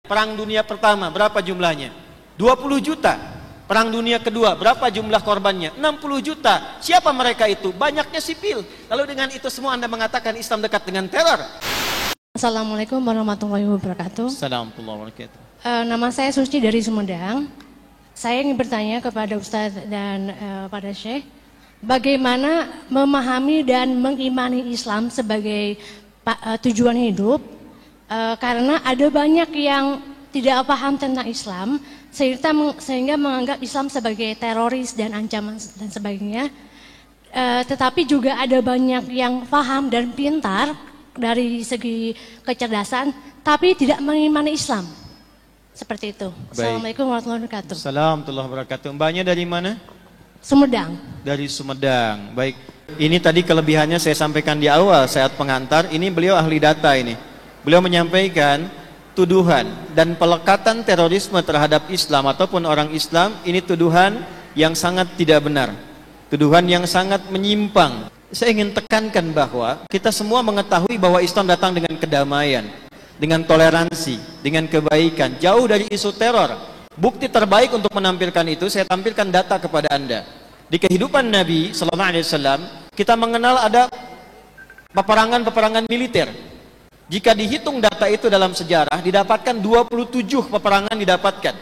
Perang dunia pertama berapa jumlahnya? 20 juta. Perang dunia kedua berapa jumlah korbannya? 60 juta. Siapa mereka itu? Banyaknya sipil. Lalu dengan itu semua Anda mengatakan Islam dekat dengan teror. Assalamualaikum warahmatullahi wabarakatuh. Assalamualaikum warahmatullahi wabarakatuh. Nama saya Suci dari Sumedang. Saya ingin bertanya kepada Ustadz dan pada Syekh, bagaimana memahami dan mengimani Islam sebagai tujuan hidup? Karena ada banyak yang tidak paham tentang Islam, sehingga menganggap Islam sebagai teroris dan ancaman dan sebagainya. Tetapi juga ada banyak yang paham dan pintar dari segi kecerdasan, tapi tidak mengimani Islam. Seperti itu. Assalamualaikum warahmatullahi wabarakatuh. Assalamualaikum warahmatullahi wabarakatuh. Mbaknya dari mana? Sumedang. Dari Sumedang. Baik. Ini tadi kelebihannya saya sampaikan di awal saat pengantar. Ini beliau ahli data ini. Beliau menyampaikan tuduhan dan pelekatan terorisme terhadap Islam ataupun orang Islam, ini tuduhan yang sangat tidak benar. Tuduhan yang sangat menyimpang. Saya ingin tekankan bahwa kita semua mengetahui bahwa Islam datang dengan kedamaian, dengan toleransi, dengan kebaikan, jauh dari isu teror. Bukti terbaik untuk menampilkan itu, saya tampilkan data kepada Anda. Di kehidupan Nabi SAW, kita mengenal ada peperangan-peperangan militer. Jika dihitung data itu dalam sejarah, didapatkan 27 peperangan didapatkan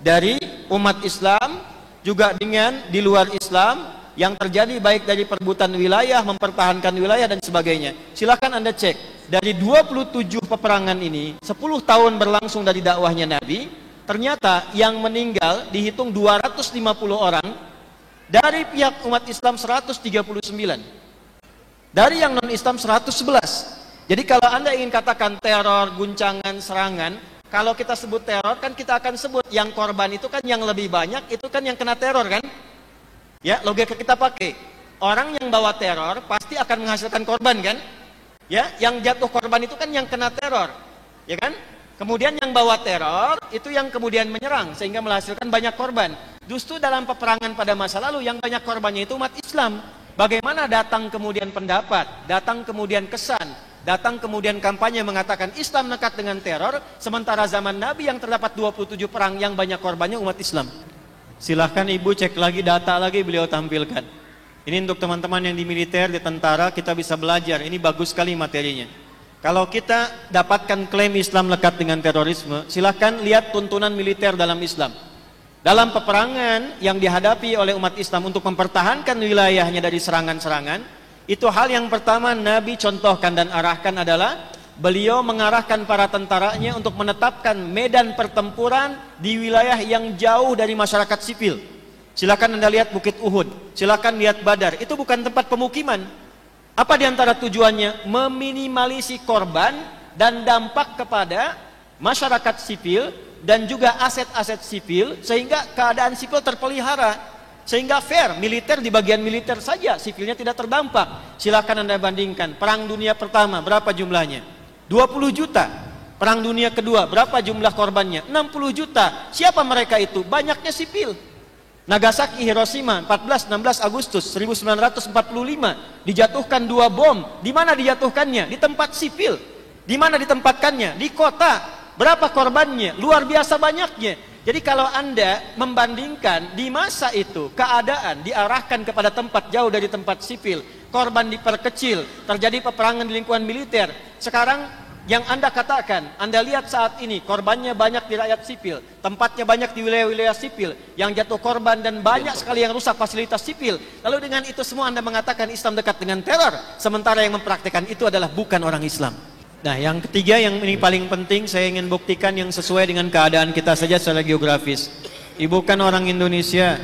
dari umat Islam, juga dengan di luar Islam, yang terjadi baik dari perebutan wilayah, mempertahankan wilayah dan sebagainya. Silakan Anda cek. Dari 27 peperangan ini, 10 tahun berlangsung dari dakwahnya Nabi, ternyata yang meninggal dihitung 250 orang, dari pihak umat Islam 139, dari yang non-Islam 111. Jadi kalau Anda ingin katakan teror, guncangan, serangan, kalau kita sebut teror kan kita akan sebut yang korban itu kan yang lebih banyak, itu kan yang kena teror kan? Ya, logika kita pakai. Orang yang bawa teror pasti akan menghasilkan korban kan? Ya, yang jatuh korban itu kan yang kena teror. Ya kan? Kemudian yang bawa teror itu yang kemudian menyerang sehingga menghasilkan banyak korban. Justru dalam peperangan pada masa lalu yang banyak korbannya itu umat Islam. Bagaimana datang kemudian pendapat, datang kemudian kesan, datang kemudian kampanye mengatakan Islam dekat dengan teror, sementara zaman Nabi yang terdapat 27 perang yang banyak korbannya umat Islam. Silahkan ibu cek lagi data lagi beliau tampilkan. Ini untuk teman-teman yang di militer, di tentara, kita bisa belajar. Ini bagus sekali materinya. Kalau kita dapatkan klaim Islam lekat dengan terorisme, silahkan lihat tuntunan militer dalam Islam. Dalam peperangan yang dihadapi oleh umat Islam untuk mempertahankan wilayahnya dari serangan-serangan, itu hal yang pertama Nabi contohkan dan arahkan adalah beliau mengarahkan para tentaranya untuk menetapkan medan pertempuran di wilayah yang jauh dari masyarakat sipil. Silakan Anda lihat Bukit Uhud, silakan lihat Badar, itu bukan tempat pemukiman. Apa diantara tujuannya? Meminimalisi korban dan dampak kepada masyarakat sipil dan juga aset-aset sipil, sehingga keadaan sipil terpelihara, sehingga fair, militer di bagian militer saja, sipilnya tidak terdampak. Silakan Anda bandingkan, perang dunia pertama berapa jumlahnya? 20 juta. Perang dunia kedua berapa jumlah korbannya? 60 juta. Siapa mereka itu? Banyaknya sipil. Nagasaki, Hiroshima, 14-16 Agustus 1945 dijatuhkan 2 bom. Di mana dijatuhkannya? Di tempat sipil. Di mana ditempatkannya? Di kota. Berapa korbannya? Luar biasa banyaknya. Jadi kalau Anda membandingkan di masa itu keadaan diarahkan kepada tempat jauh dari tempat sipil, korban diperkecil, terjadi peperangan di lingkungan militer. Sekarang yang Anda katakan, Anda lihat saat ini korbannya banyak di rakyat sipil, tempatnya banyak di wilayah-wilayah sipil, yang jatuh korban dan banyak sekali yang rusak fasilitas sipil. Lalu dengan itu semua Anda mengatakan Islam dekat dengan teror, sementara yang mempraktikkan itu adalah bukan orang Islam. Nah, yang ketiga yang ini paling penting, saya ingin buktikan yang sesuai dengan keadaan kita saja secara geografis. Ibu kan orang Indonesia,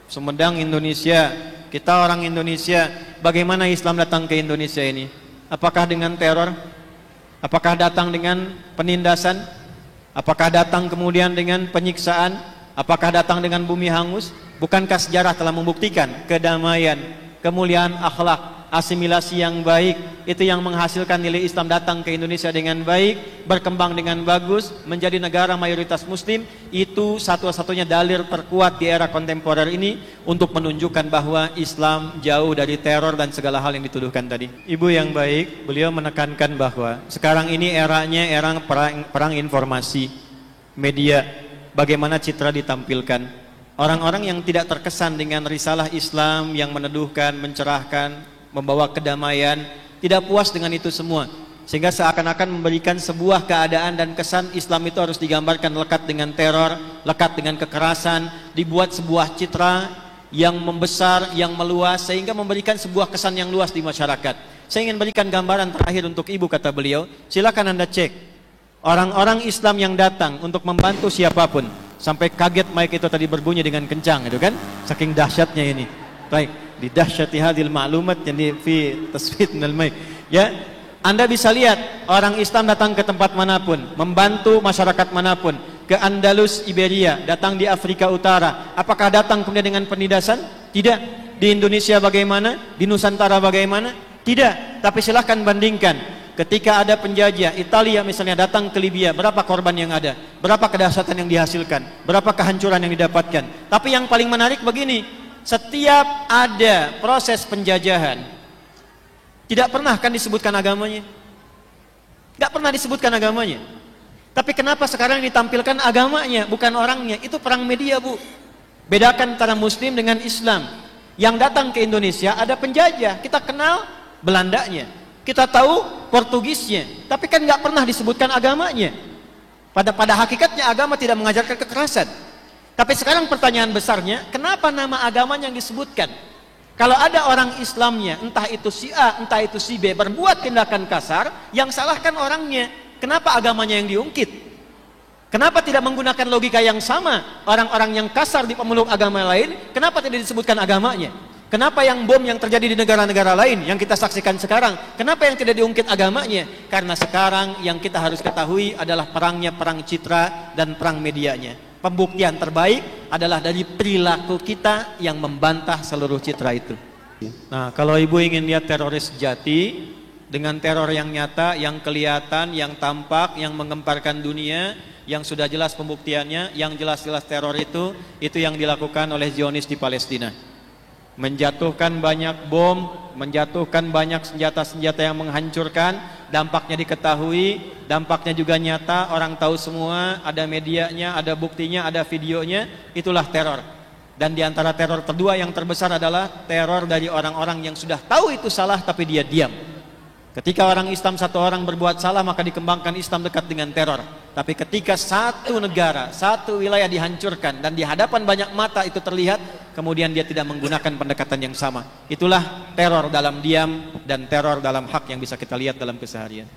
Sumedang Indonesia, kita orang Indonesia. Bagaimana Islam datang ke Indonesia ini? Apakah dengan teror? Apakah datang dengan penindasan? Apakah datang kemudian dengan penyiksaan? Apakah datang dengan bumi hangus? Bukankah sejarah telah membuktikan kedamaian, kemuliaan akhlak, asimilasi yang baik, itu yang menghasilkan nilai Islam datang ke Indonesia dengan baik, berkembang dengan bagus, menjadi negara mayoritas muslim. Itu satu-satunya dalil terkuat di era kontemporer ini untuk menunjukkan bahwa Islam jauh dari teror dan segala hal yang dituduhkan tadi. Ibu yang baik, beliau menekankan bahwa sekarang ini eranya era perang informasi, media, bagaimana citra ditampilkan. Orang-orang yang tidak terkesan dengan risalah Islam yang meneduhkan, mencerahkan, membawa kedamaian, tidak puas dengan itu semua, sehingga seakan-akan memberikan sebuah keadaan dan kesan Islam itu harus digambarkan lekat dengan teror, lekat dengan kekerasan, dibuat sebuah citra yang membesar, yang meluas, sehingga memberikan sebuah kesan yang luas di masyarakat. Saya ingin berikan gambaran terakhir untuk ibu, kata beliau. Silakan Anda cek orang-orang Islam yang datang untuk membantu siapapun, sampai kaget mic itu tadi berbunyi dengan kencang, itu kan, saking dahsyatnya ini. Baik, di dahsyati hadil ma'lumat yang fi tasfit minal mic. Ya, Anda bisa lihat orang Islam datang ke tempat manapun, membantu masyarakat manapun. Ke Andalus, Iberia, datang di Afrika Utara. Apakah datang kemudian dengan penindasan? Tidak. Di Indonesia bagaimana? Di Nusantara bagaimana? Tidak. Tapi silahkan bandingkan. Ketika ada penjajah Italia misalnya datang ke Libya, berapa korban yang ada? Berapa kedahsyatan yang dihasilkan? Berapa kehancuran yang didapatkan? Tapi yang paling menarik begini, setiap ada proses penjajahan, tidak pernah kan disebutkan agamanya? Gak pernah disebutkan agamanya. Tapi kenapa sekarang ditampilkan agamanya, bukan orangnya? Itu perang media, Bu. Bedakan antara Muslim dengan Islam. Yang datang ke Indonesia ada penjajah, kita kenal Belandanya, kita tahu Portugisnya, tapi kan gak pernah disebutkan agamanya. Pada hakikatnya agama tidak mengajarkan kekerasan. Tapi sekarang pertanyaan besarnya, kenapa nama agamanya yang disebutkan? Kalau ada orang Islamnya, entah itu si A, entah itu si B, berbuat tindakan kasar, yang salahkan orangnya. Kenapa agamanya yang diungkit? Kenapa tidak menggunakan logika yang sama? Orang-orang yang kasar di pemeluk agama lain, kenapa tidak disebutkan agamanya? Kenapa yang bom yang terjadi di negara-negara lain yang kita saksikan sekarang, kenapa yang tidak diungkit agamanya? Karena sekarang yang kita harus ketahui adalah perangnya perang citra dan perang medianya. Pembuktian terbaik adalah dari perilaku kita yang membantah seluruh citra itu. Nah, kalau ibu ingin lihat teroris sejati dengan teror yang nyata, yang kelihatan, yang tampak, yang menggemparkan dunia, yang sudah jelas pembuktiannya, yang jelas-jelas teror itu yang dilakukan oleh Zionis di Palestina. Menjatuhkan banyak bom, menjatuhkan banyak senjata-senjata yang menghancurkan, dampaknya diketahui, dampaknya juga nyata, orang tahu semua, ada medianya, ada buktinya, ada videonya, itulah teror. Dan di antara teror kedua yang terbesar adalah teror dari orang-orang yang sudah tahu itu salah tapi dia diam. Ketika orang Islam satu orang berbuat salah, maka dikembangkan Islam dekat dengan teror. Tapi ketika satu negara, satu wilayah dihancurkan dan di hadapan banyak mata itu terlihat, kemudian dia tidak menggunakan pendekatan yang sama. Itulah teror dalam diam dan teror dalam hak yang bisa kita lihat dalam keseharian.